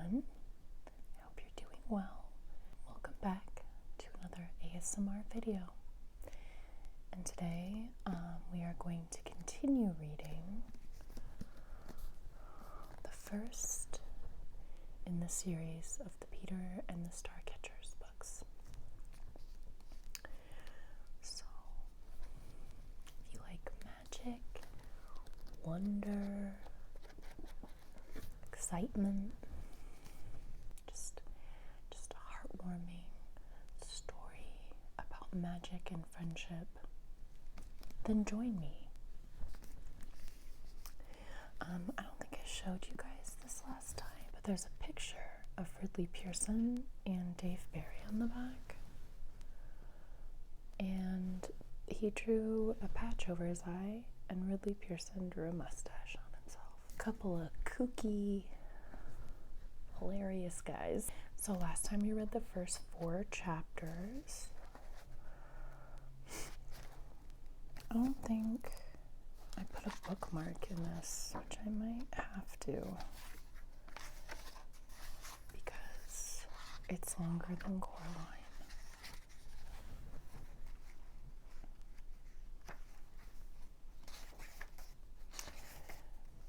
everyone. I hope you're doing well. Welcome back to another ASMR video. And today we are going to continue reading the first in the series of the Peter and the Starcatchers books. So, if you like magic, wonder, excitement, just a heartwarming story about magic and friendship, then join me. I don't think I showed you guys this last time, but there's a picture of Ridley Pearson and Dave Barry on the back. And he drew a patch over his eye, and Ridley Pearson drew a mustache on himself. A couple of kooky, hilarious guys. So last time you read the first 4 chapters. I don't think I put a bookmark in this, which I might have to, because it's longer than Coraline.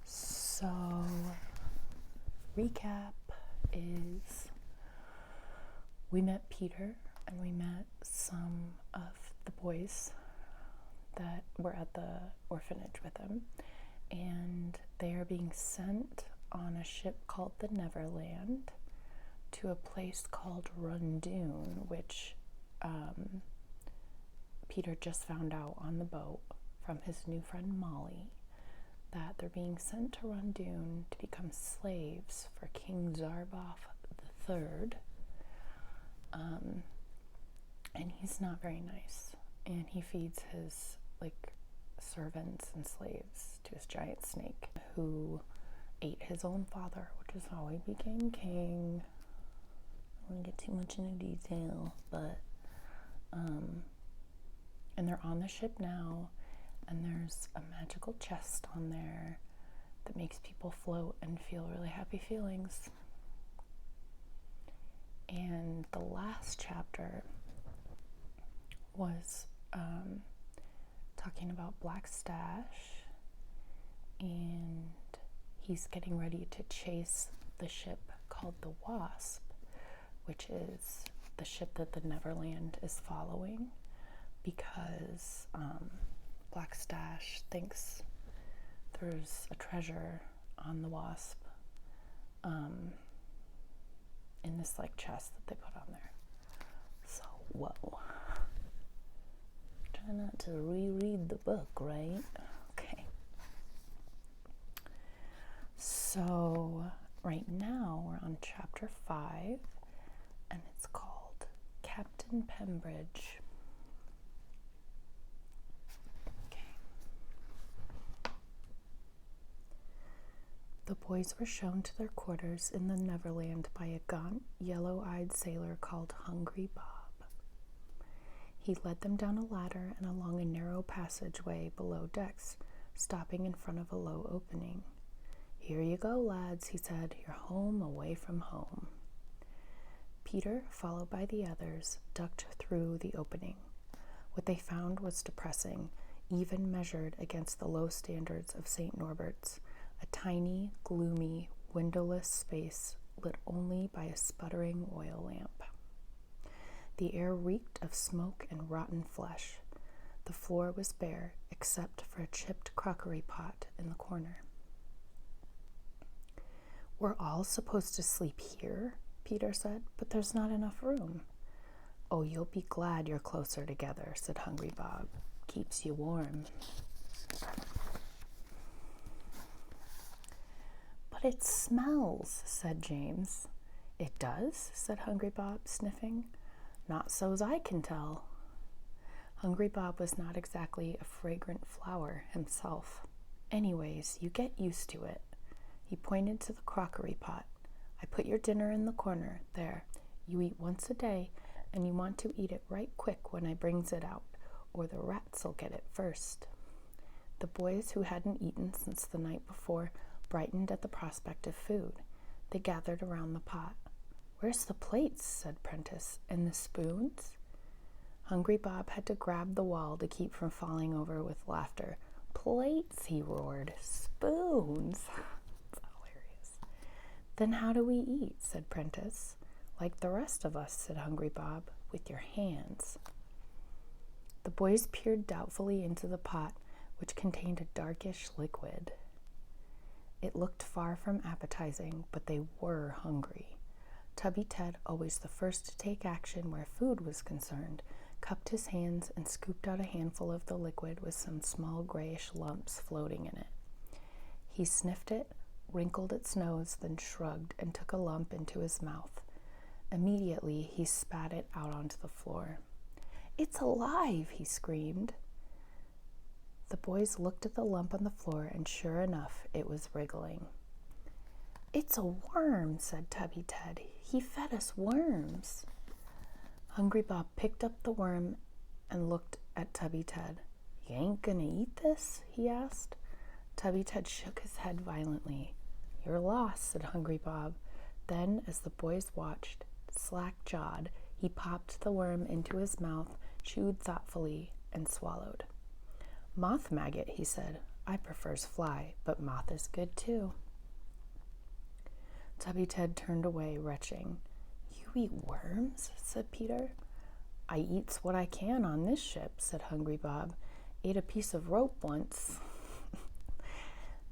So, recap is we met Peter and we met some of the boys that were at the orphanage with him, and they are being sent on a ship called the Neverland to a place called Rundoon, which Peter just found out on the boat from his new friend Molly, that they're being sent to Rundoon to become slaves for King Zarboff III. And he's not very nice, and he feeds his servants and slaves to his giant snake, who ate his own father, which is how he became king. I don't want to get too much into detail, but and they're on the ship now, and there's a magical chest on there that makes people float and feel really happy feelings. And the last chapter was talking about Black Stash, and he's getting ready to chase the ship called the Wasp, which is the ship that the Neverland is following, because Black Stash thinks there's a treasure on the Wasp in this chest that they put on there. So, whoa. Try not to reread the book, right? Okay. So, right now we're on chapter 5, and it's called Captain Pembridge. The boys were shown to their quarters in the Neverland by a gaunt, yellow-eyed sailor called Hungry Bob. He led them down a ladder and along a narrow passageway below decks, stopping in front of a low opening. "Here you go, lads," he said. "You're home away from home." Peter, followed by the others, ducked through the opening. What they found was depressing, even measured against the low standards of St. Norbert's. A tiny, gloomy, windowless space lit only by a sputtering oil lamp. The air reeked of smoke and rotten flesh. The floor was bare, except for a chipped crockery pot in the corner. "We're all supposed to sleep here," Peter said, "but there's not enough room." "Oh, you'll be glad you're closer together," said Hungry Bob. "Keeps you warm." "But it smells," said James. "It does?" said Hungry Bob, sniffing. "Not so's I can tell." Hungry Bob was not exactly a fragrant flower himself. "Anyways, you get used to it." He pointed to the crockery pot. "I put your dinner in the corner, there. You eat once a day, and you want to eat it right quick when I brings it out, or the rats'll get it first." The boys, who hadn't eaten since the night before, brightened at the prospect of food. They gathered around the pot. "Where's the plates?" said Prentice. "And the spoons?" Hungry Bob had to grab the wall to keep from falling over with laughter. "Plates," he roared. "Spoons." That's hilarious. "Then how do we eat?" said Prentice. "Like the rest of us," said Hungry Bob, "with your hands." The boys peered doubtfully into the pot, which contained a darkish liquid. It looked far from appetizing, but they were hungry. Tubby Ted, always the first to take action where food was concerned, cupped his hands and scooped out a handful of the liquid with some small grayish lumps floating in it. He sniffed it, wrinkled its nose, then shrugged and took a lump into his mouth. Immediately, he spat it out onto the floor. "It's alive!" he screamed. The boys looked at the lump on the floor, and sure enough, it was wriggling. "It's a worm," said Tubby Ted. "He fed us worms." Hungry Bob picked up the worm and looked at Tubby Ted. "You ain't gonna eat this?" he asked. Tubby Ted shook his head violently. "You're lost," said Hungry Bob. Then, as the boys watched, slack-jawed, he popped the worm into his mouth, chewed thoughtfully, and swallowed. "Moth maggot," he said. "I prefers fly, but moth is good too." Tubby Ted turned away, retching. "You eat worms?" said Peter. "I eats what I can on this ship," said Hungry Bob. "Ate a piece of rope once.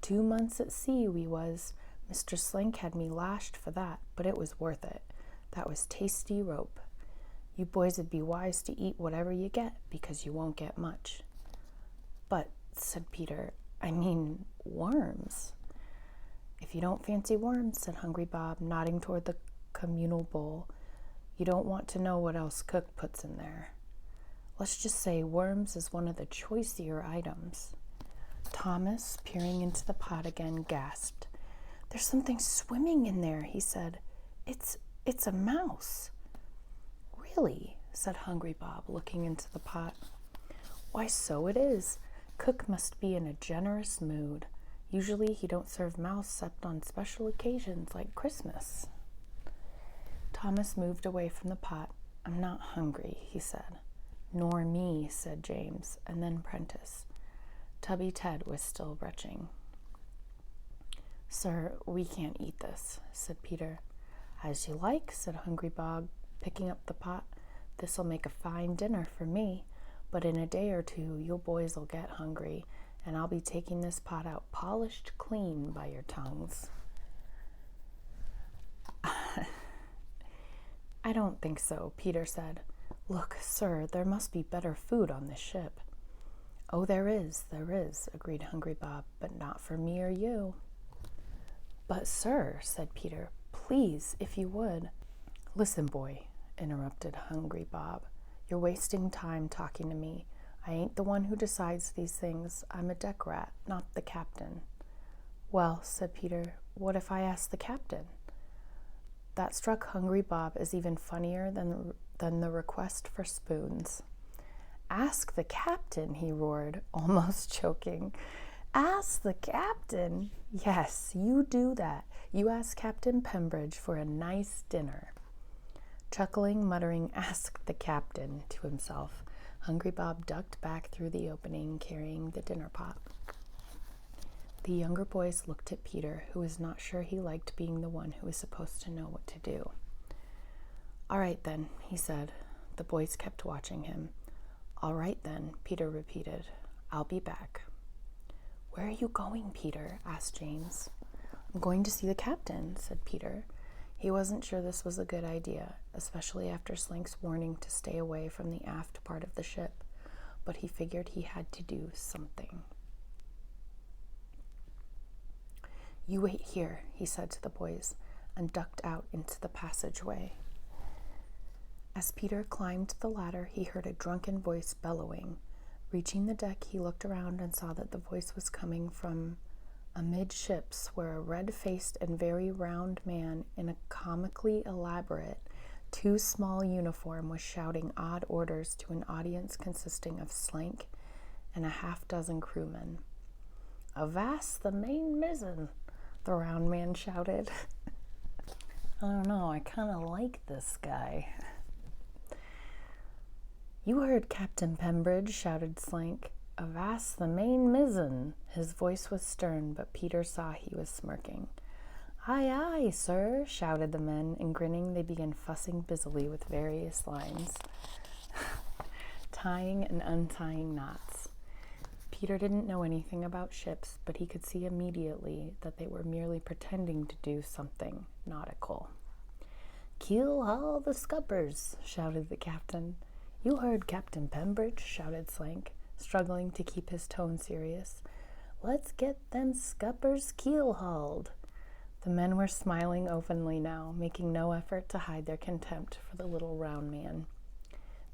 2 months at sea we was. Mr. Slink had me lashed for that, but it was worth it. That was tasty rope. You boys would be wise to eat whatever you get, because you won't get much." "But," said Peter, "I mean worms." "If you don't fancy worms," said Hungry Bob, nodding toward the communal bowl, "you don't want to know what else Cook puts in there. Let's just say worms is one of the choicier items." Thomas, peering into the pot again, gasped. "There's something swimming in there," he said. It's a mouse." "Really?" said Hungry Bob, looking into the pot. "Why, so it is. Cook must be in a generous mood. Usually he don't serve mouse except on special occasions like Christmas." Thomas moved away from the pot. "I'm not hungry," he said. "Nor me," said James, and then Prentice. Tubby Ted was still retching. "Sir, we can't eat this," said Peter. "As you like," said Hungry Bob, picking up the pot. "This'll make a fine dinner for me, but in a day or two you boys'll get hungry, and I'll be taking this pot out polished clean by your tongues." "I don't think so," Peter said. "Look, sir, there must be better food on this ship." "Oh, there is, agreed Hungry Bob, "but not for me or you." "But, sir," said Peter, "please, if you would." "Listen, boy," interrupted Hungry Bob. "You're wasting time talking to me. I ain't the one who decides these things. I'm a deck rat, not the captain." "Well," said Peter, "what if I ask the captain?" That struck Hungry Bob as even funnier than the request for spoons. "Ask the captain," he roared, almost choking. "Ask the captain? Yes, you do that. You ask Captain Pembridge for a nice dinner." Chuckling, muttering, "Ask the captain," to himself, Hungry Bob ducked back through the opening, carrying the dinner pot. The younger boys looked at Peter, who was not sure he liked being the one who was supposed to know what to do. "All right, then," he said. The boys kept watching him. "All right, then," Peter repeated. "I'll be back." "Where are you going, Peter?" asked James. "I'm going to see the captain," said Peter. He wasn't sure this was a good idea, especially after Slink's warning to stay away from the aft part of the ship, but he figured he had to do something. "You wait here," he said to the boys, and ducked out into the passageway. As Peter climbed the ladder, he heard a drunken voice bellowing. Reaching the deck, he looked around and saw that the voice was coming from amidships, where a red-faced and very round man in a comically elaborate, too small uniform was shouting odd orders to an audience consisting of Slink and a half-dozen crewmen. "Avast the main mizzen," the round man shouted. I don't know, I kind of like this guy. You heard Captain Pembridge, shouted Slank. Avast the main mizzen. His voice was stern, but Peter saw he was smirking. Aye, aye, sir, shouted the men, and grinning they began fussing busily with various lines, tying and untying knots. Peter didn't know anything about ships, but he could see immediately that they were merely pretending to do something nautical. Keel haul the scuppers, shouted the captain. You heard Captain Pembridge, shouted Slank, struggling to keep his tone serious. Let's get them scuppers keel-hauled. The men were smiling openly now, making no effort to hide their contempt for the little round man.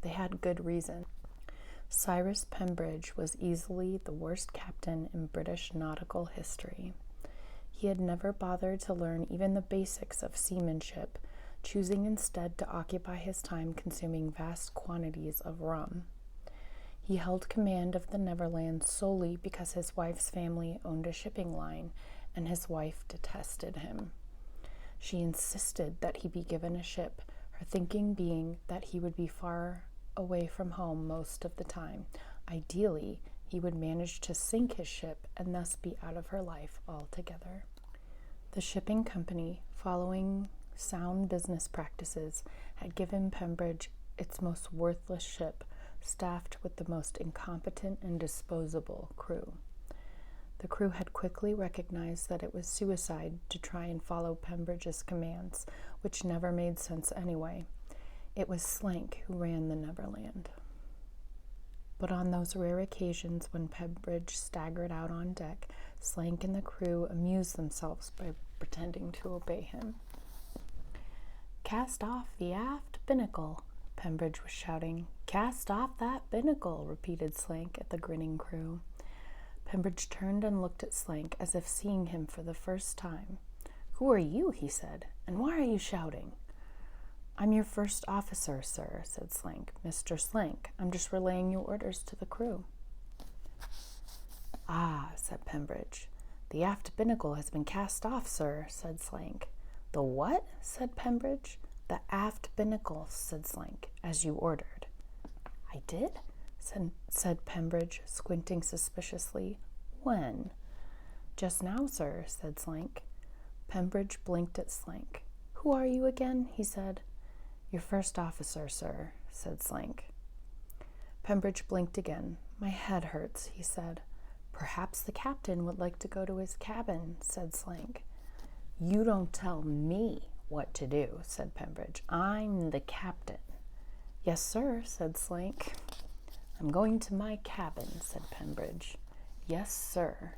They had good reason. Cyrus Pembridge was easily the worst captain in British nautical history. He had never bothered to learn even the basics of seamanship, choosing instead to occupy his time consuming vast quantities of rum. He held command of the Neverland solely because his wife's family owned a shipping line, and his wife detested him. She insisted that he be given a ship, her thinking being that he would be far away from home most of the time. Ideally, he would manage to sink his ship and thus be out of her life altogether. The shipping company, following sound business practices, had given Pembridge its most worthless ship, staffed with the most incompetent and disposable crew. The crew had quickly recognized that it was suicide to try and follow Pembridge's commands, which never made sense anyway. It was Slank who ran the Neverland. But on those rare occasions when Pembridge staggered out on deck, Slank and the crew amused themselves by pretending to obey him. Cast off the aft binnacle, Pembridge was shouting. Cast off that binnacle, repeated Slank at the grinning crew. Pembridge turned and looked at Slank as if seeing him for the first time. Who are you, he said, and why are you shouting? I'm your first officer, sir, said Slank. Mr. Slank, I'm just relaying your orders to the crew. Ah, said Pembridge. The aft binnacle has been cast off, sir, said Slank. The what? Said Pembridge. The aft binnacle, said Slank, as you ordered. I did? said Pembridge, squinting suspiciously. When? Just now, sir, said Slank. Pembridge blinked at Slank. Who are you again? He said. Your first officer, sir, said Slank. Pembridge blinked again. My head hurts, he said. Perhaps the captain would like to go to his cabin, said Slank. You don't tell me what to do, said Pembridge. I'm the captain. Yes, sir, said Slank. I'm going to my cabin, said Pembridge. Yes, sir.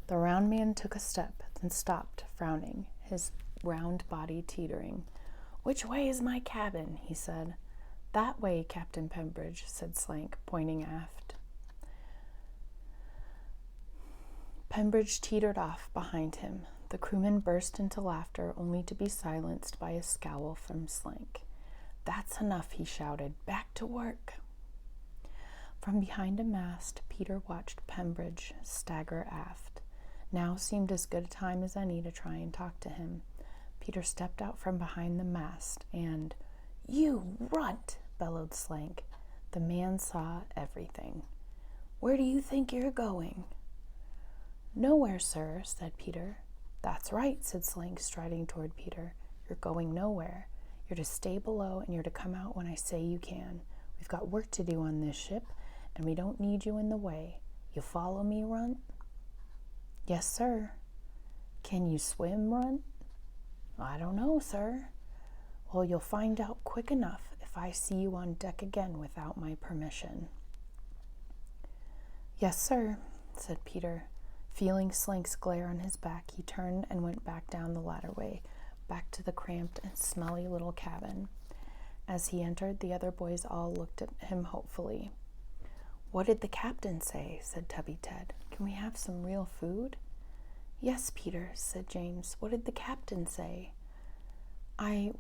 The round man took a step, then stopped, frowning, his round body teetering. Which way is my cabin? He said. That way, Captain Pembridge, said Slank, pointing aft. Pembridge teetered off behind him. The crewman burst into laughter, only to be silenced by a scowl from Slank. That's enough, he shouted. Back to work. From behind a mast, Peter watched Pembridge stagger aft. Now seemed as good a time as any to try and talk to him. Peter stepped out from behind the mast and, You runt, bellowed Slank. The man saw everything. Where do you think you're going? Nowhere, sir, said Peter. That's right, said Slank, striding toward Peter. You're going nowhere. You're to stay below and you're to come out when I say you can. We've got work to do on this ship, and we don't need you in the way. You follow me, Runt? Yes, sir. Can you swim, Runt? I don't know, sir. Well, you'll find out quick enough if I see you on deck again without my permission. Yes, sir, said Peter. Feeling Slank's glare on his back, he turned and went back down the ladderway, back to the cramped and smelly little cabin. As he entered, the other boys all looked at him hopefully. What did the captain say? Said Tubby Ted. Can we have some real food? Yes, Peter, said James. What did the captain say?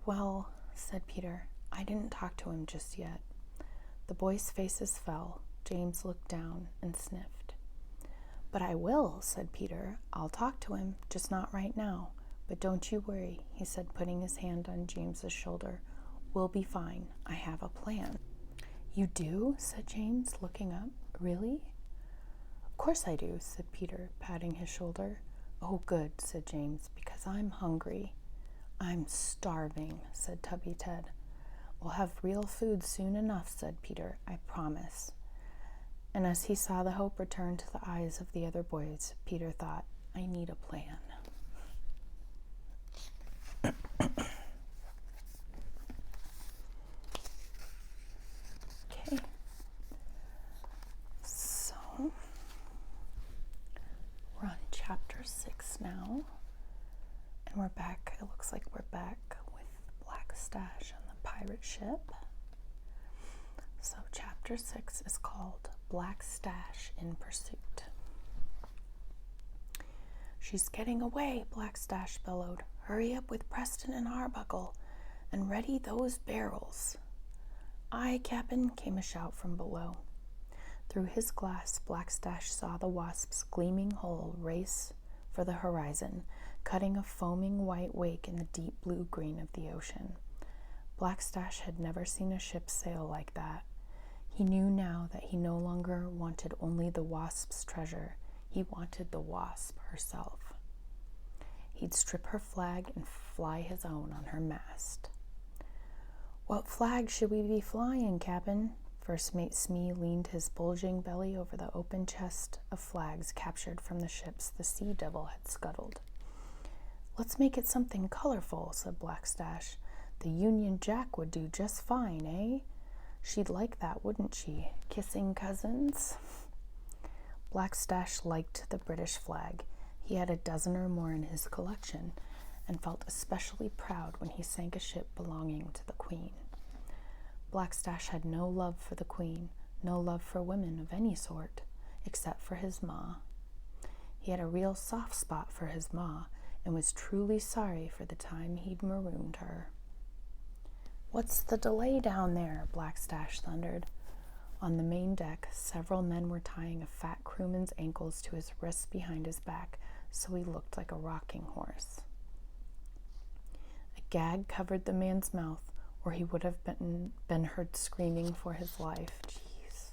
Well, said Peter, I didn't talk to him just yet. The boys' faces fell. James looked down and sniffed. But I will, said Peter. I'll talk to him, just not right now. But don't you worry, he said, putting his hand on James's shoulder. We'll be fine. I have a plan. You do? Said James, looking up. Really? Of course I do, said Peter, patting his shoulder. Oh, good, said James, because I'm hungry. I'm starving, said Tubby Ted. We'll have real food soon enough, said Peter. I promise. And as he saw the hope return to the eyes of the other boys, Peter thought, I need a plan. Okay. So, we're on chapter 6 now. And we're back, it looks like we're back with Black Stash on the pirate ship. So chapter 6 is called Black Stash in Pursuit. She's getting away, Black Stash bellowed. Hurry up with Preston and Arbuckle and ready those barrels. Aye, Cap'n, came a shout from below. Through his glass, Black Stash saw the Wasp's gleaming hull race for the horizon, cutting a foaming white wake in the deep blue-green of the ocean. Black Stash had never seen a ship sail like that. He knew now that he no longer wanted only the Wasp's treasure. He wanted the Wasp herself. He'd strip her flag and fly his own on her mast. What flag should we be flying, Cap'n? First Mate Smee leaned his bulging belly over the open chest of flags captured from the ships the Sea Devil had scuttled. Let's make it something colorful, said Black Stash. The Union Jack would do just fine, eh? She'd like that, wouldn't she? Kissing cousins? Black Stash liked the British flag. He had a dozen or more in his collection, and felt especially proud when he sank a ship belonging to the Queen. Black Stash had no love for the Queen, no love for women of any sort, except for his ma. He had a real soft spot for his ma, and was truly sorry for the time he'd marooned her. What's the delay down there? Black Stash thundered. On the main deck, several men were tying a fat crewman's ankles to his wrists behind his back, so he looked like a rocking horse. A gag covered the man's mouth, or he would have been heard screaming for his life. Jeez.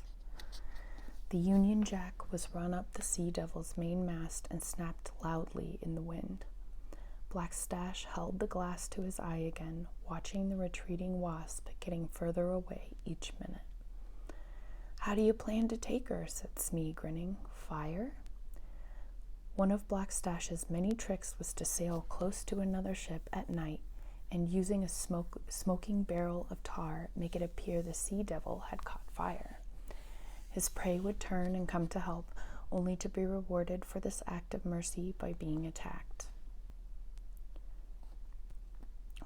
The Union Jack was run up the Sea Devil's main mast and snapped loudly in the wind. Black Stash held the glass to his eye again, watching the retreating Wasp getting further away each minute. How do you plan to take her? Said Smee, grinning. Fire? One of Black Stash's many tricks was to sail close to another ship at night and, using a smoking barrel of tar, make it appear the Sea Devil had caught fire. His prey would turn and come to help, only to be rewarded for this act of mercy by being attacked.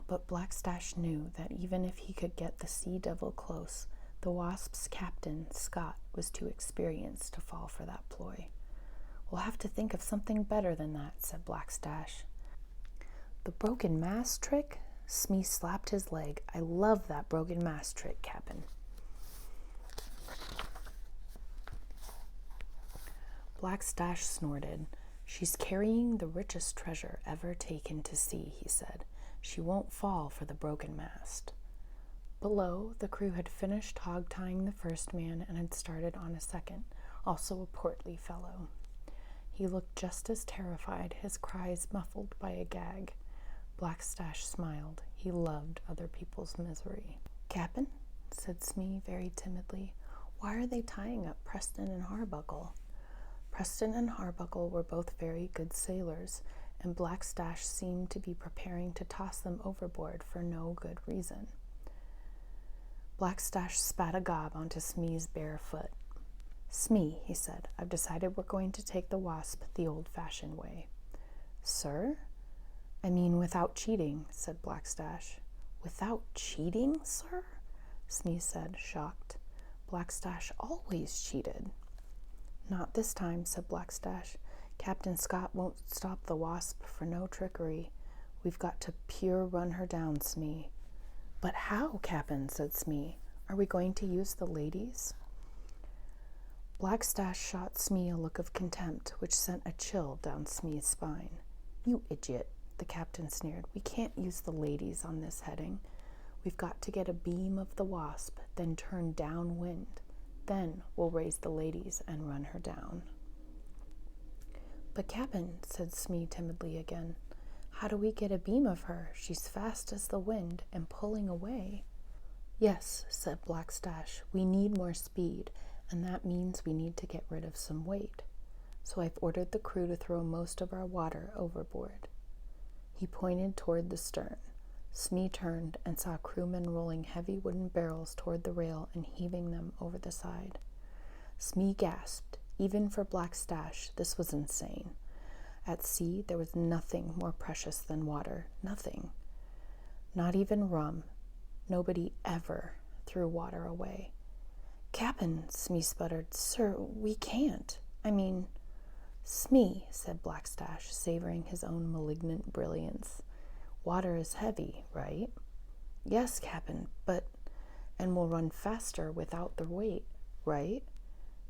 But Black Stash knew that even if he could get the Sea Devil close, the Wasp's captain, Scott, was too experienced to fall for that ploy. We'll have to think of something better than that, said Black Stash. The broken mast trick? Smee slapped his leg. I love that broken mast trick, Cap'n. Black Stash snorted. She's carrying the richest treasure ever taken to sea, he said. She won't fall for the broken mast. Below, the crew had finished hog-tying the first man and had started on a second, also a portly fellow. He looked just as terrified, his cries muffled by a gag. Black Stash smiled. He loved other people's misery. Cap'n, said Smee very timidly, why are they tying up Preston and Arbuckle? Preston and Arbuckle were both very good sailors, and Black Stash seemed to be preparing to toss them overboard for no good reason. Black Stash spat a gob onto Smee's bare foot. Smee, he said, I've decided we're going to take the Wasp the old-fashioned way. Sir? I mean without cheating, said Black Stash. Without cheating, sir? Smee said, shocked. Black Stash always cheated. Not this time, said Black Stash. Captain Scott won't stop the Wasp for no trickery. We've got to pure run her down, Smee. But how, Cap'n, said Smee. Are we going to use the ladies? Black Stash shot Smee a look of contempt, which sent a chill down Smee's spine. You idiot. the captain sneered. "We can't use the ladies on this heading. We've got to get a beam of the Wasp, then turn downwind. Then we'll raise the ladies and run her down." "But Cap'n," said Smee timidly again, "how do we get a beam of her? She's fast as the wind and pulling away." "Yes," said Blackstash, "we need more speed, and that means we need to get rid of some weight. So I've ordered the crew to throw most of our water overboard." He pointed toward the stern. Smee turned and saw crewmen rolling heavy wooden barrels toward the rail and heaving them over the side. Smee gasped. Even for Blackstash, this was insane. At sea, there was nothing more precious than water. Nothing. Not even rum. Nobody ever threw water away. "Cap'n," Smee sputtered. "Sir, we can't. I mean—" "Smee," said Blackstash, savoring his own malignant brilliance. "Water is heavy, right?" "Yes, Cap'n, but—" "And we'll run faster without the weight, right?"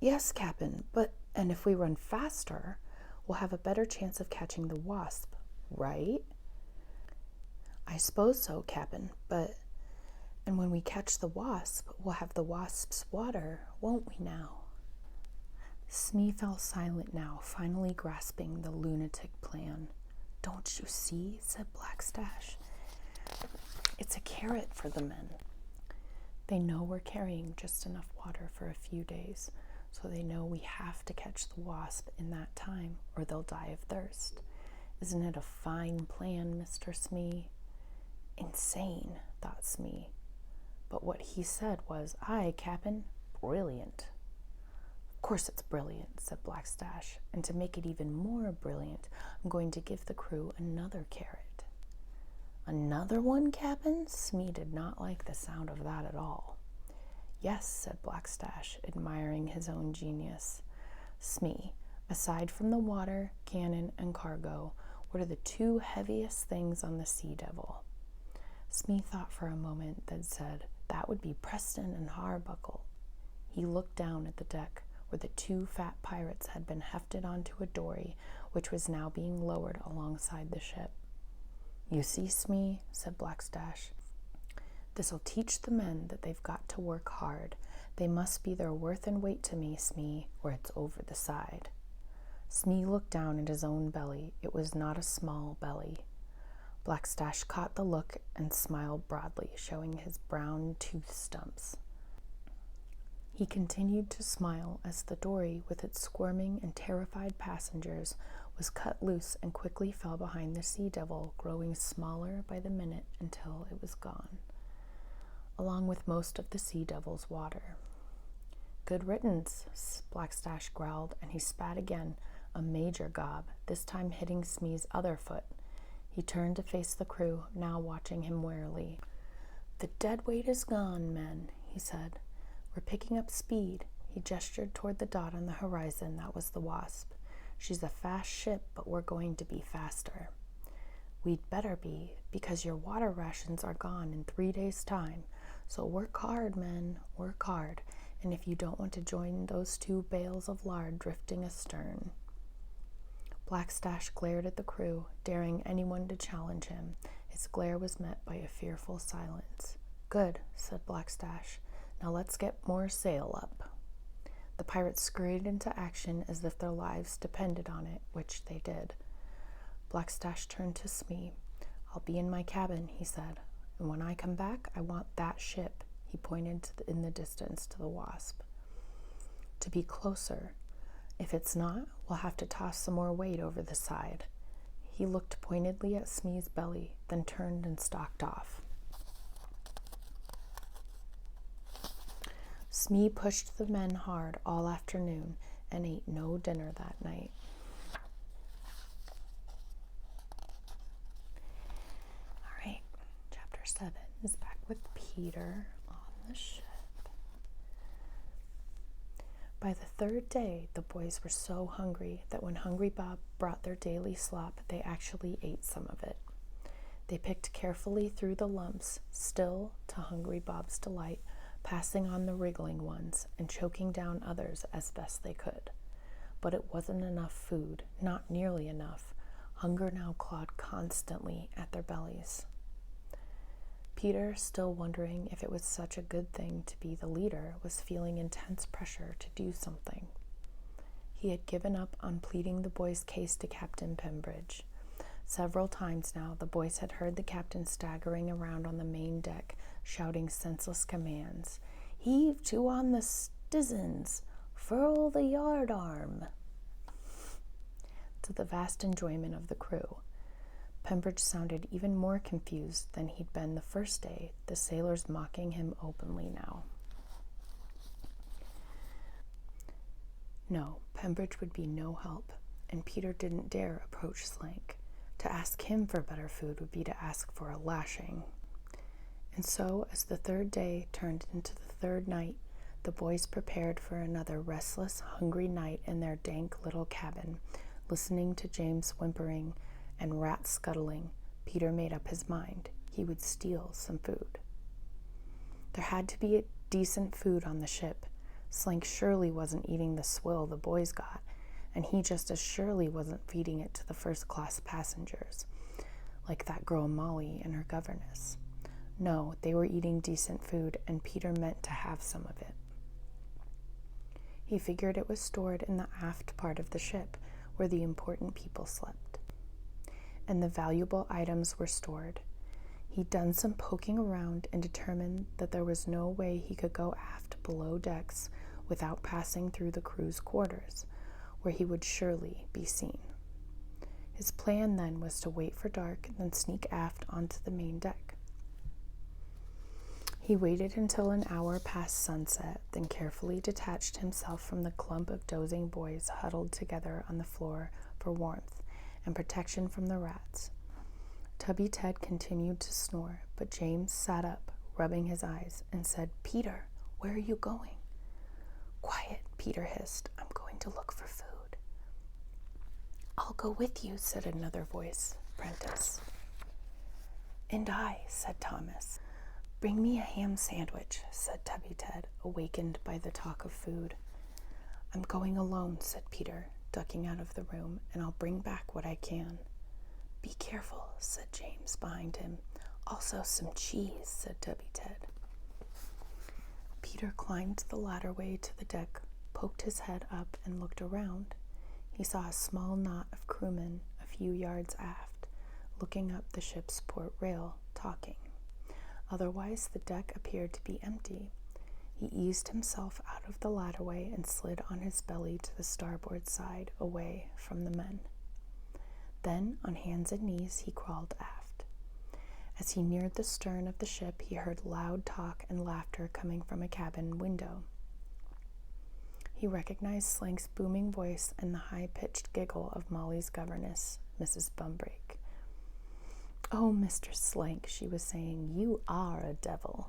"Yes, Cap'n, but—" "And if we run faster, we'll have a better chance of catching the Wasp, right?" "I suppose so, Cap'n, but—" "And when we catch the Wasp, we'll have the Wasp's water, won't we now?" Smee fell silent now, finally grasping the lunatic plan. "Don't you see?" said Blackstash. "It's a carrot for the men. They know we're carrying just enough water for a few days, so they know we have to catch the Wasp in that time, or they'll die of thirst. Isn't it a fine plan, Mr. Smee?" "Insane," thought Smee. But what he said was, "Aye, Cap'n, brilliant." "Of course it's brilliant," said Blackstash, "and to make it even more brilliant, I'm going to give the crew another carrot." "Another one, Cap'n?" Smee did not like the sound of that at all. "Yes," said Blackstash, admiring his own genius. "Smee, aside from the water, cannon, and cargo, what are the two heaviest things on the Sea Devil?" Smee thought for a moment, then said, "That would be Preston and Harbuckle." He looked down at the deck, where the two fat pirates had been hefted onto a dory, which was now being lowered alongside the ship. "You see, Smee," said Blackstash, "this'll teach the men that they've got to work hard. They must be their worth and weight to me, Smee, or it's over the side." Smee looked down at his own belly. It was not a small belly. Blackstash caught the look and smiled broadly, showing his brown tooth stumps. He continued to smile as the dory, with its squirming and terrified passengers, was cut loose and quickly fell behind the Sea Devil, growing smaller by the minute until it was gone, along with most of the Sea Devil's water. "Good riddance," Blackstash growled, and he spat again, a major gob, this time hitting Smee's other foot. He turned to face the crew, now watching him warily. "The dead weight is gone, men," he said. "We're picking up speed." He gestured toward the dot on the horizon. That was the Wasp. "She's a fast ship, but we're going to be faster." "We'd better be, because your water rations are gone in 3 days' time. So work hard, men, work hard. And if you don't want to join those 2 bales of lard drifting astern." Blackstash glared at the crew, daring anyone to challenge him. His glare was met by a fearful silence. "Good," said Blackstash. "Now let's get more sail up." The pirates scurried into action as if their lives depended on it, which they did. Blackstash turned to Smee. "I'll be in my cabin," he said. "And when I come back, I want that ship," he pointed in the distance to the Wasp, "to be closer. If it's not, we'll have to toss some more weight over the side." He looked pointedly at Smee's belly, then turned and stalked off. Smee pushed the men hard all afternoon and ate no dinner that night. All right, chapter 7 is back with Peter on the ship. By the 3rd day, the boys were so hungry that when Hungry Bob brought their daily slop, they actually ate some of it. They picked carefully through the lumps, still, to Hungry Bob's delight, passing on the wriggling ones and choking down others as best they could. But it wasn't enough food, not nearly enough. Hunger now clawed constantly at their bellies. Peter, still wondering if it was such a good thing to be the leader, was feeling intense pressure to do something. He had given up on pleading the boys' case to Captain Pembridge. Several times now, the boys had heard the captain staggering around on the main deck, shouting senseless commands. "Heave to on the stizens! Furl the yardarm!" To the vast enjoyment of the crew. Pembridge sounded even more confused than he'd been the first day, the sailors mocking him openly now. No, Pembridge would be no help, and Peter didn't dare approach Slank. To ask him for better food would be to ask for a lashing. And so, as the third day turned into the third night, the boys prepared for another restless, hungry night in their dank little cabin. Listening to James whimpering and rats scuttling, Peter made up his mind. He would steal some food. There had to be decent food on the ship. Slank surely wasn't eating the swill the boys got, and he just as surely wasn't feeding it to the first-class passengers, like that girl Molly and her governess. No, they were eating decent food, and Peter meant to have some of it. He figured it was stored in the aft part of the ship, where the important people slept. And the valuable items were stored. He'd done some poking around and determined that there was no way he could go aft below decks without passing through the crew's quarters, where he would surely be seen. His plan then was to wait for dark and then sneak aft onto the main deck. He waited until an hour past sunset, then carefully detached himself from the clump of dozing boys huddled together on the floor for warmth and protection from the rats. Tubby Ted continued to snore, but James sat up, rubbing his eyes, and said, "Peter, where are you going?" "Quiet," Peter hissed. "I'm going to look for food." "I'll go with you," said another voice, Prentice. "And I," said Thomas. "Bring me a ham sandwich," said Tubby Ted, awakened by the talk of food. "I'm going alone," said Peter, ducking out of the room, "and I'll bring back what I can." "Be careful," said James behind him. "Also some cheese," said Tubby Ted. Peter climbed the ladderway to the deck, poked his head up, and looked around. He saw a small knot of crewmen a few yards aft, looking up the ship's port rail, talking. Otherwise, the deck appeared to be empty. He eased himself out of the ladderway and slid on his belly to the starboard side, away from the men. Then, on hands and knees, he crawled aft. As he neared the stern of the ship, he heard loud talk and laughter coming from a cabin window. He recognized Slank's booming voice and the high-pitched giggle of Molly's governess, Mrs. Bumbrake. "Oh, Mr. Slank," she was saying, "you are a devil."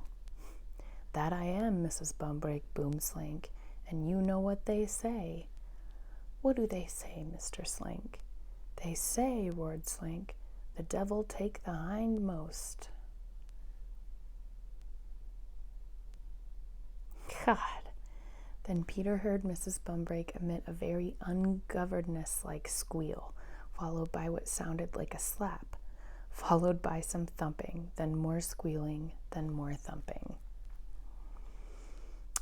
"That I am, Mrs. Bumbrake," boomed Slank, "and you know what they say." "What do they say, Mr. Slank?" "They say," roared Slank, "the devil take the hindmost." God! Then Peter heard Mrs. Bumbrake emit a very ungoverness-like squeal, followed by what sounded like a slap, followed by some thumping, then more squealing, then more thumping.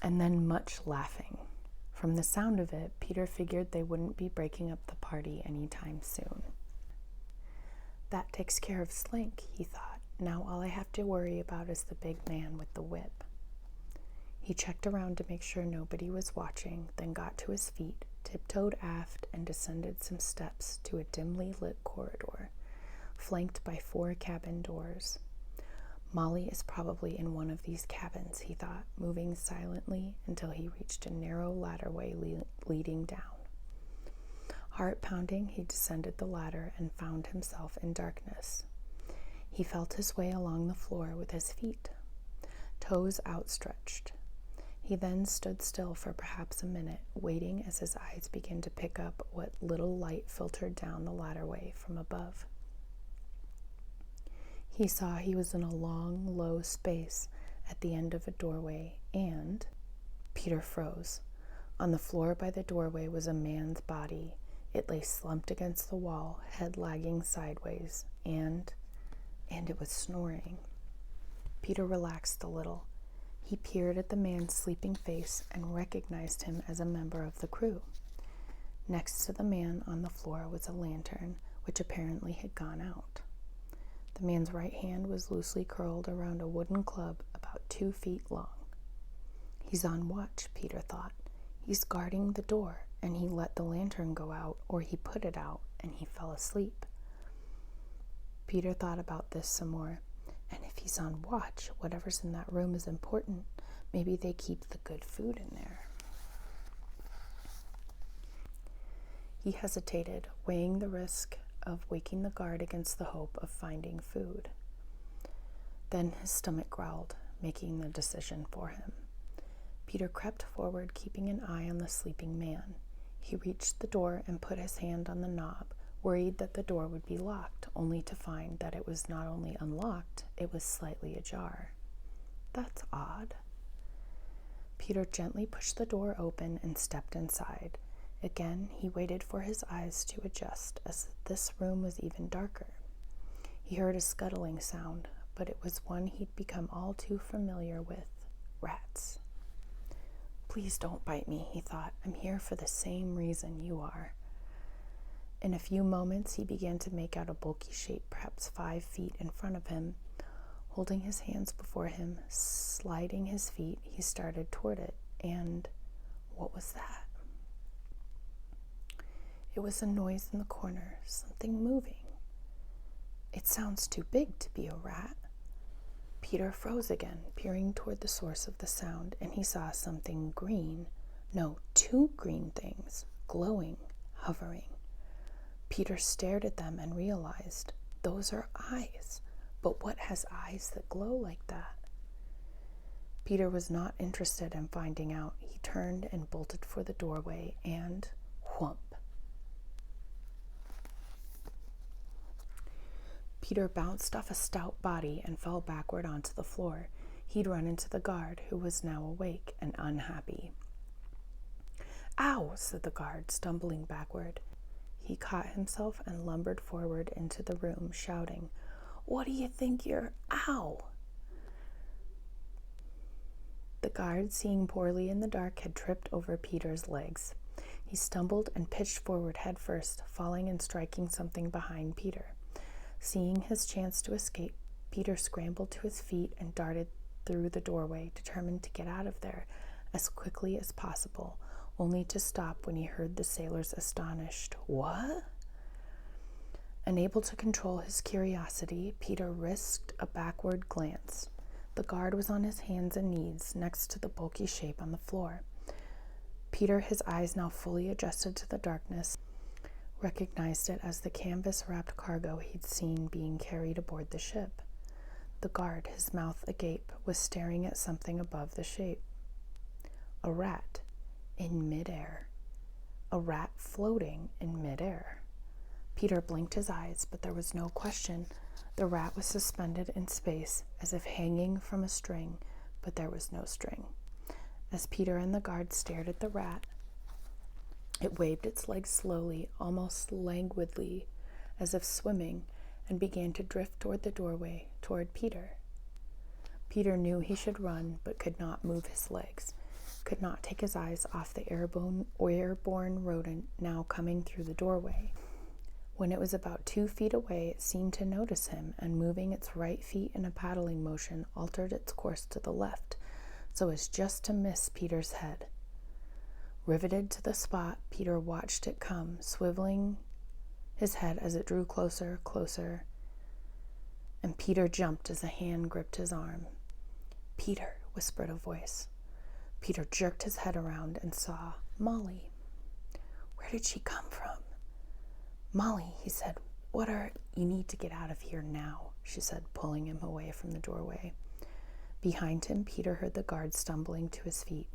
And then much laughing. From the sound of it, Peter figured they wouldn't be breaking up the party anytime soon. That takes care of Slank, he thought. Now all I have to worry about is the big man with the whip. He checked around to make sure nobody was watching, then got to his feet, tiptoed aft, and descended some steps to a dimly lit corridor, flanked by 4 cabin doors. Molly is probably in one of these cabins, he thought, moving silently until he reached a narrow ladderway leading down. Heart pounding, he descended the ladder and found himself in darkness. He felt his way along the floor with his feet, toes outstretched. He then stood still for perhaps a minute, waiting as his eyes began to pick up what little light filtered down the ladderway from above. He saw he was in a long, low space at the end of a doorway, and Peter froze. On the floor by the doorway was a man's body, It lay slumped against the wall, head lagging sideways, and it was snoring. Peter relaxed a little. He peered at the man's sleeping face and recognized him as a member of the crew. Next to the man on the floor was a lantern, which apparently had gone out. The man's right hand was loosely curled around a wooden club about 2 feet long. He's on watch, Peter thought. He's guarding the door, and he let the lantern go out, or he put it out, and he fell asleep. Peter thought about this some more. And if he's on watch, whatever's in that room is important. Maybe they keep the good food in there. He hesitated, weighing the risk of waking the guard against the hope of finding food. Then his stomach growled, making the decision for him. Peter crept forward, keeping an eye on the sleeping man. He reached the door and put his hand on the knob, worried that the door would be locked, only to find that it was not only unlocked, it was slightly ajar. That's odd. Peter gently pushed the door open and stepped inside. Again, he waited for his eyes to adjust, as this room was even darker. He heard a scuttling sound, but it was one he'd become all too familiar with: rats. Please don't bite me, he thought. I'm here for the same reason you are. In a few moments, he began to make out a bulky shape, perhaps 5 feet in front of him. Holding his hands before him, sliding his feet, he started toward it. And what was that? It was a noise in the corner, something moving. It sounds too big to be a rat. Peter froze again, peering toward the source of the sound, and he saw something green. No, 2 green things, glowing, hovering. Peter stared at them and realized, those are eyes. But what has eyes that glow like that? Peter was not interested in finding out. He turned and bolted for the doorway, and whoomp. Peter bounced off a stout body and fell backward onto the floor. He'd run into the guard, who was now awake and unhappy. Ow, said the guard, stumbling backward. He caught himself and lumbered forward into the room, shouting, What do you think you're... Ow! The guard, seeing poorly in the dark, had tripped over Peter's legs. He stumbled and pitched forward head first, falling and striking something behind Peter. Seeing his chance to escape, Peter scrambled to his feet and darted through the doorway, determined to get out of there as quickly as possible, only to stop when he heard the sailor's astonished, "What?" Unable to control his curiosity, Peter risked a backward glance. The guard was on his hands and knees next to the bulky shape on the floor. Peter, his eyes now fully adjusted to the darkness, recognized it as the canvas-wrapped cargo he'd seen being carried aboard the ship. The guard, his mouth agape, was staring at something above the shape. A rat in midair. A rat floating in midair. Peter blinked his eyes, but there was no question. The rat was suspended in space, as if hanging from a string, but there was no string. As Peter and the guard stared at the rat, it waved its legs slowly, almost languidly, as if swimming, and began to drift toward the doorway, toward Peter. Peter knew he should run, but could not move his legs, could not take his eyes off the airborne rodent now coming through the doorway. When it was about 2 feet away, it seemed to notice him, and moving its right feet in a paddling motion, altered its course to the left, so as just to miss Peter's head. Riveted to the spot, Peter watched it come, swiveling his head as it drew closer, and Peter jumped as a hand gripped his arm. "Peter," whispered a voice. Peter jerked his head around and saw Molly. Where did she come from? "Molly," he said, "You need to get out of here now," she said, pulling him away from the doorway. Behind him, Peter heard the guard stumbling to his feet.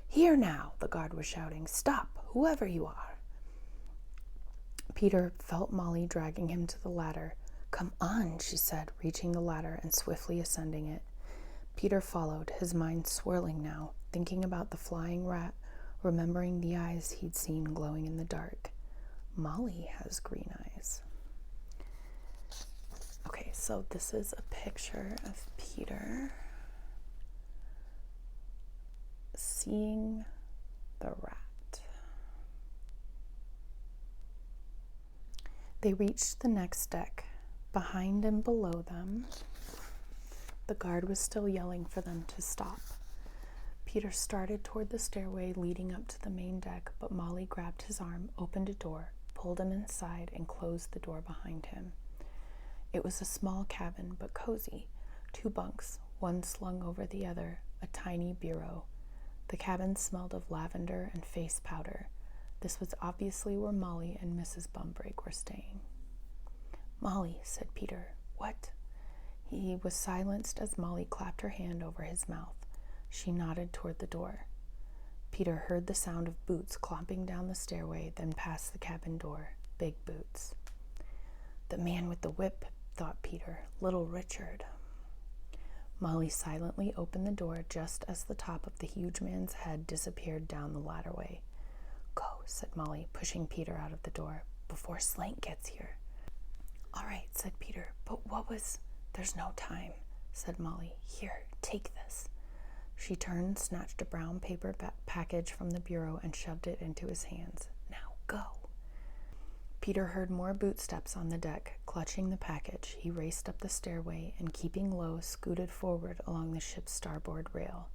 "Here now," the guard was shouting. "Stop, whoever you are." Peter felt Molly dragging him to the ladder. "Come on," she said, reaching the ladder and swiftly ascending it. Peter followed, his mind swirling now, thinking about the flying rat, remembering the eyes he'd seen glowing in the dark. Molly has green eyes. Okay, so this is a picture of Peter seeing the rat. They reached the next deck. Behind and below them, the guard was still yelling for them to stop. Peter started toward the stairway leading up to the main deck, but Molly grabbed his arm, opened a door, pulled him inside, and closed the door behind him. It was a small cabin, but cozy. 2 bunks, one slung over the other, a tiny bureau. The cabin smelled of lavender and face powder. This was obviously where Molly and Mrs. Bumbrake were staying. "Molly," said Peter. "What?" He was silenced as Molly clapped her hand over his mouth. She nodded toward the door. Peter heard the sound of boots clomping down the stairway, then past the cabin door. Big boots. "The man with the whip," thought Peter. "Little Richard." Molly silently opened the door just as the top of the huge man's head disappeared down the ladderway. "Go," said Molly, pushing Peter out of the door, "before Slank gets here." "All right," said Peter, "but what was—" "There's no time," said Molly. "Here, take this." She turned, snatched a brown paper package from the bureau, and shoved it into his hands. "Now go." Peter heard more bootsteps on the deck. Clutching the package, he raced up the stairway and, keeping low, scooted forward along the ship's starboard rail.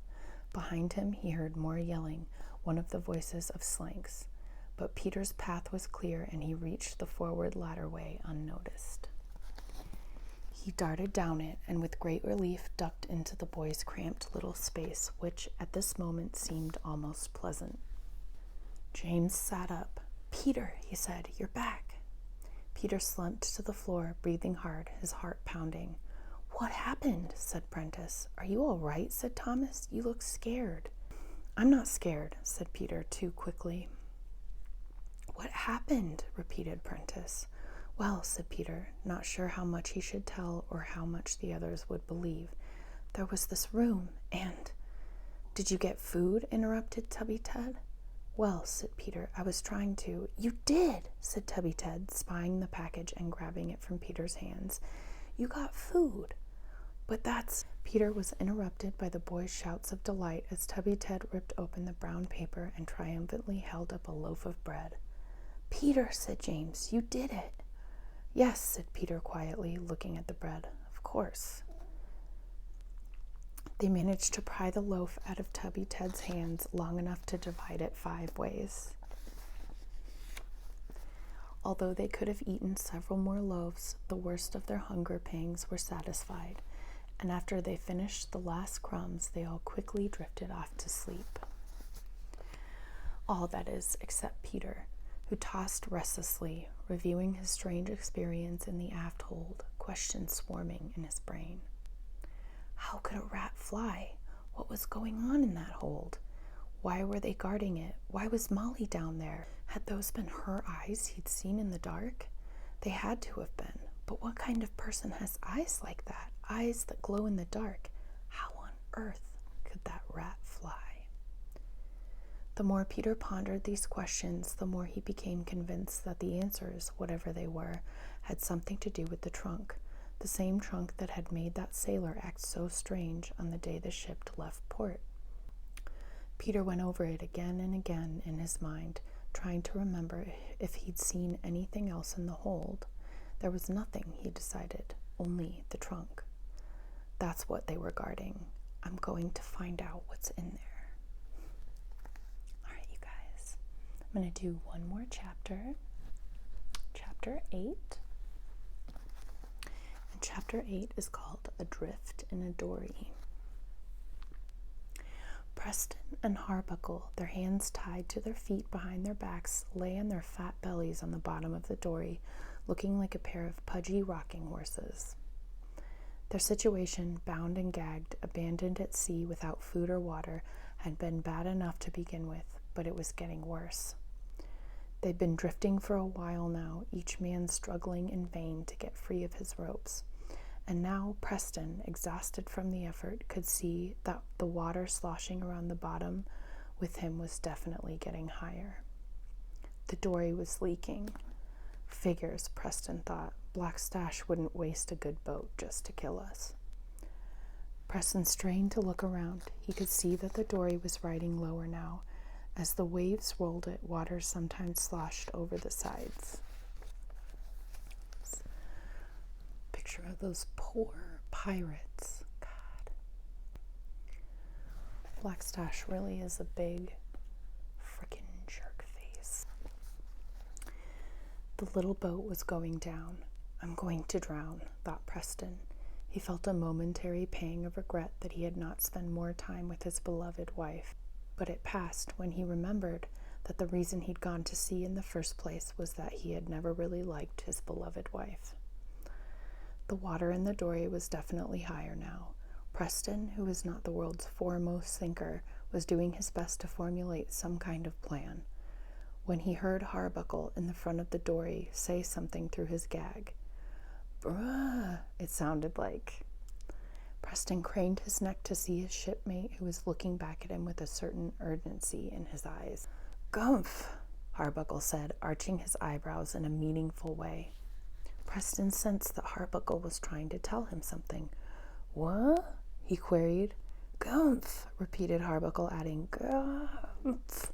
Behind him, he heard more yelling, one of the voices of Slank's. But Peter's path was clear, and he reached the forward ladderway unnoticed. He darted down it, and with great relief ducked into the boy's cramped little space, which at this moment seemed almost pleasant. James sat up. "Peter," he said, "you're back." Peter slumped to the floor, breathing hard, his heart pounding. "What happened?" said Prentice. "Are you all right?" said Thomas. "You look scared." "I'm not scared," said Peter too quickly. "What happened?" repeated Prentice. "Well," said Peter, not sure how much he should tell or how much the others would believe. "There was this room, and—" "Did you get food?" interrupted Tubby Ted. "Well," said Peter, "I was trying to—" "You did," said Tubby Ted, spying the package and grabbing it from Peter's hands. "You got food." "But that's—" Peter was interrupted by the boys' shouts of delight as Tubby Ted ripped open the brown paper and triumphantly held up a loaf of bread. "Peter," said James, "you did it." "Yes," said Peter quietly, looking at the bread. "Of course." They managed to pry the loaf out of Tubby Ted's hands long enough to divide it 5 ways. Although they could have eaten several more loaves, the worst of their hunger pangs were satisfied, and after they finished the last crumbs, they all quickly drifted off to sleep. All, that is, except Peter, who tossed restlessly, reviewing his strange experience in the aft hold, questions swarming in his brain. How could a rat fly? What was going on in that hold? Why were they guarding it? Why was Molly down there? Had those been her eyes he'd seen in the dark? They had to have been. But what kind of person has eyes like that? Eyes that glow in the dark? How on earth could that rat fly? The more Peter pondered these questions, the more he became convinced that the answers, whatever they were, had something to do with the trunk. The same trunk that had made that sailor act so strange on the day the ship left port. Peter went over it again and again in his mind, trying to remember if he'd seen anything else in the hold. There was nothing, he decided, only the trunk. That's what they were guarding. I'm going to find out what's in there. All right, you guys. I'm going to do one more chapter. Chapter 8. Chapter 8 is called Adrift in a Dory. Preston and Harbuckle, their hands tied to their feet behind their backs, lay on their fat bellies on the bottom of the dory, looking like a pair of pudgy rocking horses. Their situation, bound and gagged, abandoned at sea without food or water, had been bad enough to begin with, but it was getting worse. They'd been drifting for a while now, each man struggling in vain to get free of his ropes. And now Preston, exhausted from the effort, could see that the water sloshing around the bottom with him was definitely getting higher. The dory was leaking. Figures, Preston thought. Black Stash wouldn't waste a good boat just to kill us. Preston strained to look around. He could see that the dory was riding lower now. As the waves rolled it, water sometimes sloshed over the sides. Picture of those poor pirates. God. Black Stash really is a big frickin' jerk face. The little boat was going down. I'm going to drown, thought Preston. He felt a momentary pang of regret that he had not spent more time with his beloved wife, but it passed when he remembered that the reason he'd gone to sea in the first place was that he had never really liked his beloved wife. The water in the dory was definitely higher now. Preston, who was not the world's foremost thinker, was doing his best to formulate some kind of plan, when he heard Harbuckle in the front of the dory say something through his gag. Bruh, it sounded like. Preston craned his neck to see his shipmate, who was looking back at him with a certain urgency in his eyes. Gumph, Harbuckle said, arching his eyebrows in a meaningful way. Preston sensed that Harbuckle was trying to tell him something. What? He queried. Gumph, repeated Harbuckle, adding, Gumph.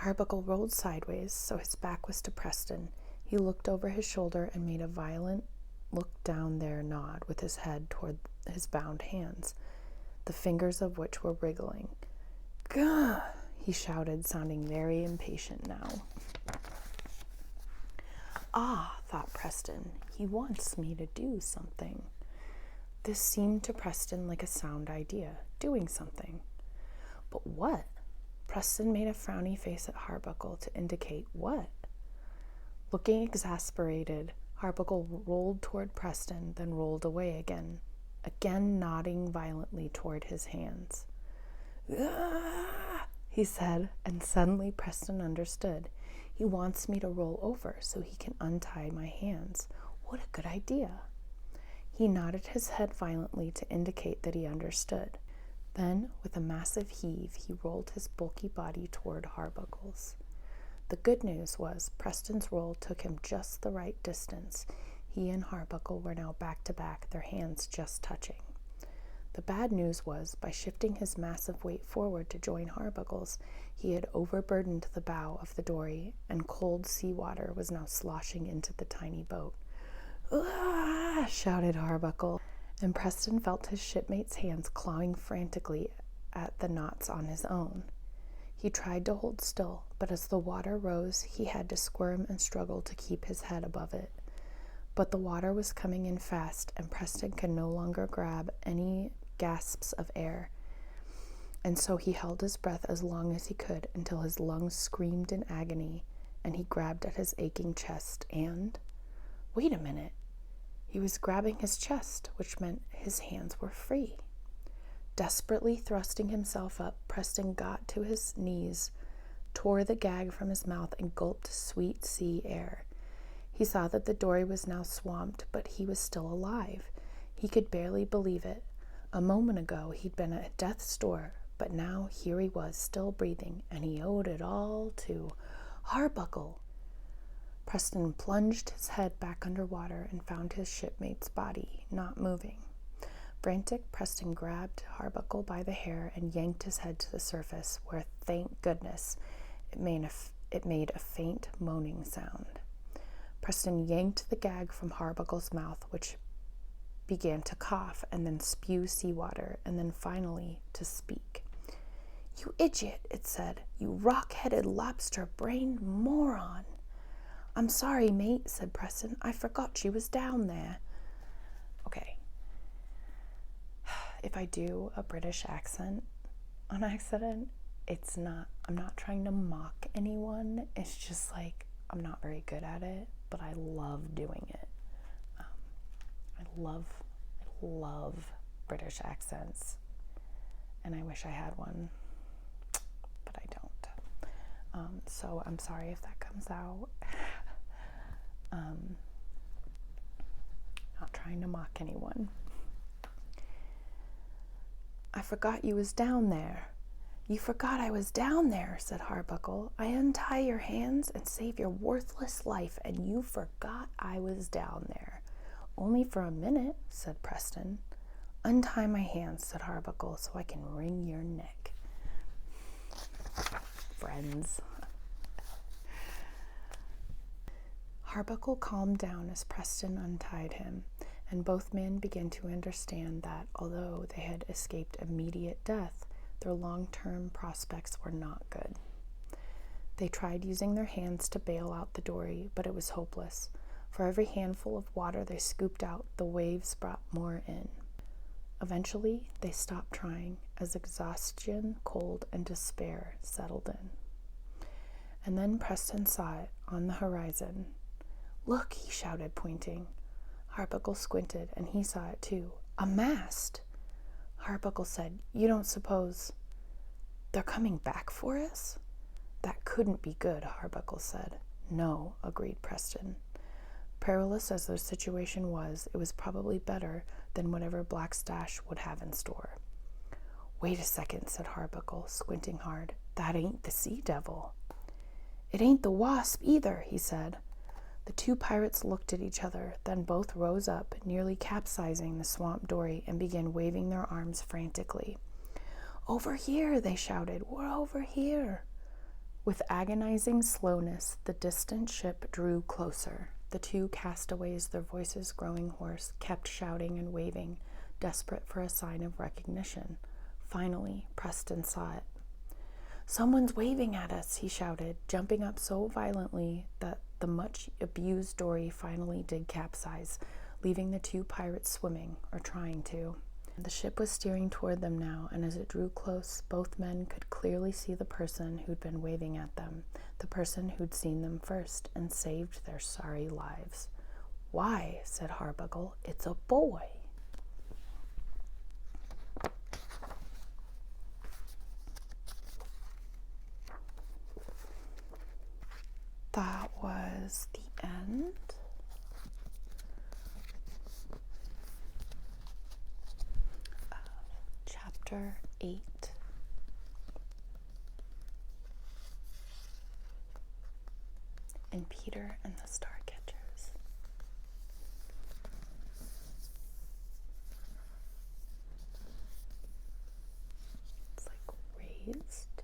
Harbuckle rolled sideways, so his back was to Preston. He looked over his shoulder and made a violent look down there nod with his head toward his bound hands, the fingers of which were wriggling. Gah! He shouted, sounding very impatient now. Ah, thought Preston, he wants me to do something. This seemed to Preston like a sound idea, doing something. But what? Preston made a frowny face at Harbuckle to indicate what? Looking exasperated, Harbuckle rolled toward Preston, then rolled away again nodding violently toward his hands. Ah, he said, and suddenly Preston understood. He wants me to roll over so he can untie my hands. What a good idea. He nodded his head violently to indicate that he understood. Then, with a massive heave, he rolled his bulky body toward Harbuckle's. The good news was Preston's roll took him just the right distance. He and Harbuckle were now back to back, their hands just touching. The bad news was, by shifting his massive weight forward to join Harbuckle's, he had overburdened the bow of the dory, and cold seawater was now sloshing into the tiny boat. Ah! Shouted Harbuckle, and Preston felt his shipmate's hands clawing frantically at the knots on his own. He tried to hold still, but as the water rose, he had to squirm and struggle to keep his head above it. But the water was coming in fast, and Preston could no longer grab any gasps of air, and so he held his breath as long as he could until his lungs screamed in agony, and he grabbed at his aching chest and... Wait a minute. He was grabbing his chest, which meant his hands were free. Desperately thrusting himself up, Preston got to his knees, tore the gag from his mouth, and gulped sweet sea air. He saw that the dory was now swamped, but he was still alive. He could barely believe it. A moment ago, he'd been at death's door, but now here he was, still breathing, and he owed it all to Harbuckle. Preston plunged his head back underwater and found his shipmate's body, not moving. Frantic, Preston grabbed Harbuckle by the hair and yanked his head to the surface, where, thank goodness, it made a faint moaning sound. Preston yanked the gag from Harbuckle's mouth, which began to cough and then spew seawater, and then finally to speak. You idiot, it said. You rock-headed, lobster-brained moron. I'm sorry, mate, said Preston. I forgot she was down there. Okay. If I do a British accent on accident, I'm not trying to mock anyone. It's just like, I'm not very good at it, but I love doing it. I love British accents, and I wish I had one, but I don't. So I'm sorry if that comes out. Not trying to mock anyone. I forgot you was down there. "You forgot I was down there," said Harbuckle. "I untie your hands and save your worthless life, and you forgot I was down there." "Only for a minute," said Preston. "Untie my hands," said Harbuckle, "so I can wring your neck." Friends. Harbuckle calmed down as Preston untied him, and both men began to understand that, although they had escaped immediate death, their long-term prospects were not good. They tried using their hands to bail out the Dory, but it was hopeless. For every handful of water they scooped out, the waves brought more in. Eventually, they stopped trying as exhaustion, cold, and despair settled in. And then Preston saw it on the horizon. "Look," he shouted, pointing. Harbuckle squinted, and he saw it too. "A mast!" Harbuckle said, "You don't suppose they're coming back for us?" "That couldn't be good," Harbuckle said. "No," agreed Preston. Perilous as their situation was, it was probably better than whatever Black Stash would have in store. "Wait a second," said Harbuckle, squinting hard. "That ain't the Sea Devil." "It ain't the Wasp either," he said. The two pirates looked at each other, then both rose up, nearly capsizing the swamp Dory, and began waving their arms frantically. "Over here," they shouted. "We're over here." With agonizing slowness, the distant ship drew closer. The two castaways, their voices growing hoarse, kept shouting and waving, desperate for a sign of recognition. Finally, Preston saw it. "Someone's waving at us," he shouted, jumping up so violently that the much-abused Dory finally did capsize, leaving the two pirates swimming, or trying to. The ship was steering toward them now, and as it drew close, both men could clearly see the person who'd been waving at them, the person who'd seen them first and saved their sorry lives. "Why," said Harbuckle, "it's a boy." That was the end. Chapter 8. And Peter and the Starcatchers. It's like raised.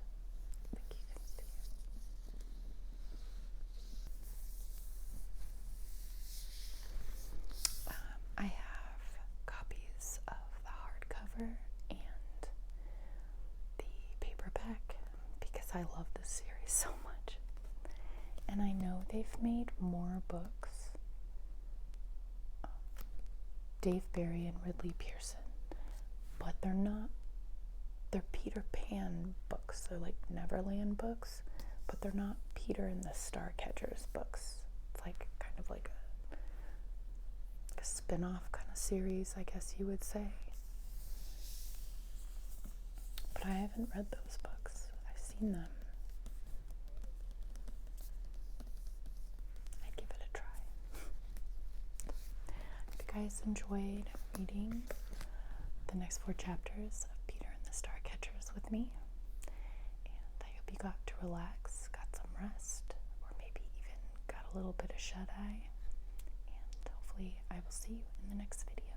I think you can see it. I have copies of the hardcover and the paperback because I love this series so much. And I know they've made more books. Dave Barry and Ridley Pearson. But they're Peter Pan books. They're like Neverland books, but they're not Peter and the Starcatchers books. It's like kind of like a spin-off kind of series, I guess you would say. But I haven't read those books. I've seen them. I'd give it a try. If you guys enjoyed reading the next 4 chapters of Peter and the Starcatchers with me, and I hope you got to relax, got some rest, or maybe even got a little bit of shut-eye, and hopefully I will see you in the next video.